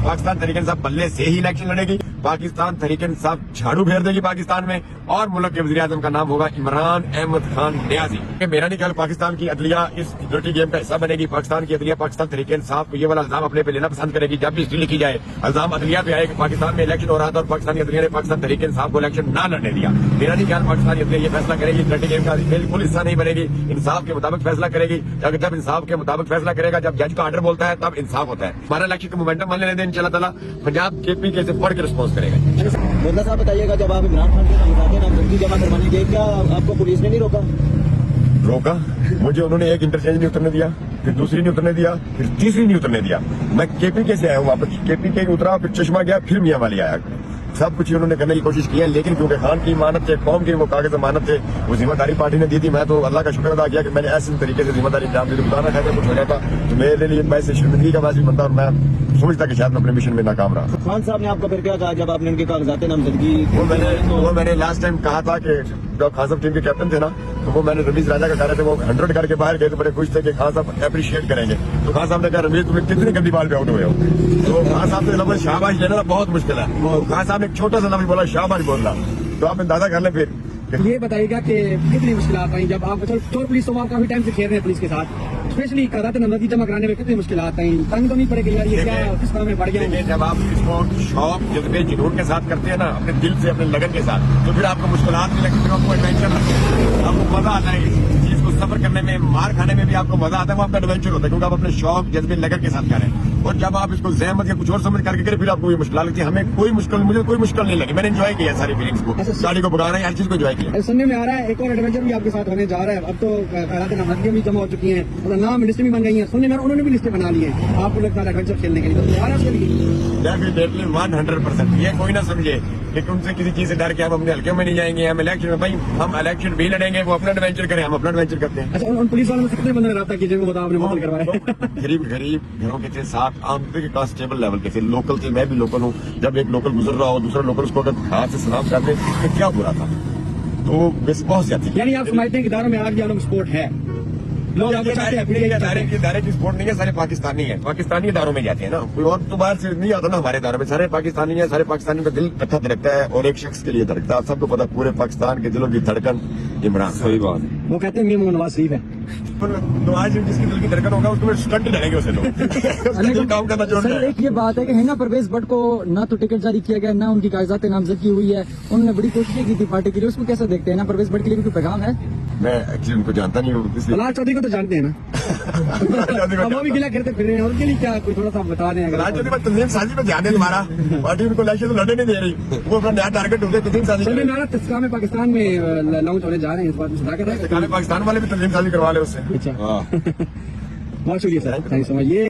पाकिस्तान तहरीक इंसाफ बल्ले से ही इलेक्शन लड़ेगी। पाकिस्तान तहरीक इंसाफ झाड़ू फेर देगी पाकिस्तान में, और मुल्क के वज़ीर आज़म का नाम होगा इमरान अहमद खान न्याजी। मेरा नहीं ख्याल पाकिस्तान की अदलिया इस डर्टी गेम का हिस्सा बनेगी। पाकिस्तान की अदलिया पाकिस्तान तहरीक इंसाफ को ये वाला इल्जाम अपने पे लेना पसंद करेगी। जब भी हिस्ट्री लिखी जाए इल्जाम अदलिया पे आए कि पाकिस्तान में इलेक्शन हो रहा था और पाकिस्तानी अदलिया ने पाकिस्तान तहरीक इंसाफ को इलेक्शन ना लड़ने दिया। मेरा नहीं ख्याल पाकिस्तानी अदलिया ये फैसला करेगी, डर्टी गेम का बिल्कुल हिस्सा नहीं बनेगी, इंसाफ के मुताबिक फैसला करेगी। जब इंसाफ के मुताबिक फैसला करेगा, जब जज का ऑर्डर बोलता है तब इंसाफ होता है। हमारा इलेक्शन का मोमेंटम मान लेने दें, इंशाल्लाह ताला पंजाब KPK से बढ़ के रिस्पॉन्स करेगा। मोदी साहब बताइएगा, जब आप इमरान खान के नामजदगी जमा करवाने गए, क्या आपको पुलिस ने नहीं रोका? मुझे उन्होंने एक इंटरचेंज नहीं उतरने दिया, फिर दूसरी नहीं उतरने दिया, फिर तीसरी नहीं उतरने दिया। मैं KPK से आया हूँ वापस, KPK उतरा, फिर चश्मा गया, फिर मियाँ वाली आया। सब कुछ उन्होंने करने की कोशिश की है, लेकिन क्योंकि खान की इमानत थे, कौम की वो कागज अमानत थे, वो जिम्मेदारी पार्टी ने दी थी। मैं तो अल्लाह का शुक्र अदा किया कि मैंने ऐसे तरीके से जिम्मेदारी अंजाम दी। खुदा खाते कुछ हो जाता तो मेरे लिए मैं से शर्मिंदगी का बाजी बनता, और मैं समझता कि शायद मैं अपने मिशन में नाकाम रहा। खान साहब ने आपको फिर क्या कहा जब आपने उनके कागजात नामजदगी? वो मैंने लास्ट टाइम कहा था कि जब खान साहब टीम के कैप्टन थे ना, तो वो मैंने रमीज राजा का कह रहे थे, वो 100 करके बाहर गए तो बड़े खुश थे कि खान साहब अप्रिशिएट करेंगे। तो खान साहब ने कहा, रमीज तुम्हें कितनी गंदी बाल पे आउट हुए हो। तो खान साहब से लफ्ज़ शाबाश लेना बहुत मुश्किल है। खान साहब ने एक छोटा सा लफ्ज़ बोला, शाबाश बोलना, तो आप अंदाजा कर ले। फिर ये बताइएगा कि कितनी मुश्किलात आई जब आप चोर पुलिस तो आप काफी टाइम से खेल रहे हैं पुलिस के साथ, स्पेशली कागजात नामजदगी जमा कराने में कितनी मुश्किलात आई? तंग तो नहीं पड़ेगी यार, ये क्या किस तरह में बढ़ गया? जब आप इसको शौक जज्बे जुनून के साथ करते हैं ना, अपने दिल से अपने लगन के साथ, तो फिर आपको मुश्किलात नहीं लगती, आपको एडवेंचर आपको मजा आता है। इस चीज को सफर करने में, मार खाने में भी आपको मजा आता है, वो आपका एडवेंचर होता है, क्योंकि आप अपने शौक जज्बे लगन के साथ करें। और जब आप इसको ज़हमत या कुछ और समझ करके करें, फिर आपको ये मुश्किल लगती है। मुझे कोई मुश्किल नहीं लगी, मैंने एंजॉय किया सारी फीलिंग्स को, गाड़ी को भगाना, हर चीज को एंजॉय किया। सुनने में आ रहा है एक और एडवेंचर भी आपके साथ होने जा रहा है। अब तो कागजात नामजदगी भी जमा हो चुकी है, मतलब नाम लिस्ट भी बन गई है, सुनने में उन्होंने भी लिस्टें बना ली है आपको लगता है एडवेंचर खेलने के लिए, तो तैयार है उसके लिए? डेफिनेटली 100%। ये कोई ना समझे कि उनसे किसी चीज से डर के हम अपने हल्के में नहीं जाएंगे। हम इलेक्शन में, भाई हम इलेक्शन भी लड़ेंगे, वो अपना एडवेंचर करें, हम अपना एडवेंचर करते हैं। अच्छा, उन पुलिस वालों में कितने बंदे रहा था कि जिनको बताओ आपने मुकल करवाया? गरीब घरों के थे, 7 आम कांस्टेबल लेवल के थे, लोकल थे, मैं भी लोकल हूँ। जब एक लोकल गुजर रहा हो, दूसरा लोकल उसको अगर हाथ से सलाम करते तो क्या बुरा था? तो बस बहुत ज्यादा। यानी आप समझते हैं कि दारों में आग जाना स्पोर्ट है, लोग आपको चाहते हैं? दायरे की स्पोर्ट नहीं है, सारे पाकिस्तानी है, पाकिस्तानी इदारों में जाते हैं ना, कोई और तो बाहर से नहीं आता ना हमारे इदारों में। सारे पाकिस्तानी है, सारे पाकिस्तानी का दिल इकट्ठा धड़कता है, और एक शख्स के लिए धड़कता है। सबको पता, पूरे पाकिस्तान के दिलों की धड़कन इमरान। सही बात है। वो कहते हैं नवाज शरीफ है, नवाज शरीफ जिसके दिल की धड़कन होगा उसको स्टंट लड़ेंगे उसे लोग काम करना छोड़ना है। एक ये बात है कि है ना, परवेज भट्ट को ना तो टिकट जारी किया गया, ना उनकी कागजात नामजदगी हुई है। उन्होंने बड़ी कोशिशें की थी पार्टी के लिए, उसको कैसे देखते हैं? ना परवेज भट्ट के लिए भी कोई पैगाम है? मैं एक्चुअली उनको जानता नहीं हूँ। लाल चौधरी को तो जानते हैं ना, वो भी गिला करते फिर रहे हैं, उनके लिए क्या कोई थोड़ा सा बता दें? लाल चौधरी पर तंजीम साजी पे ध्यान है तुम्हारा, पार्टी उनको इलेक्शन तो लड़ने नहीं दे रही, वो अपना नया टारगेट होते तंजीम साजी। तस्का में पाकिस्तान में लॉन्च होने जा रहे हैं, इस बात में सदाकत है? पाकिस्तान वाले भी तंजीम साजी करवा ले उससे। अच्छा, बहुत शुक्रिया sir, thank you so much. ये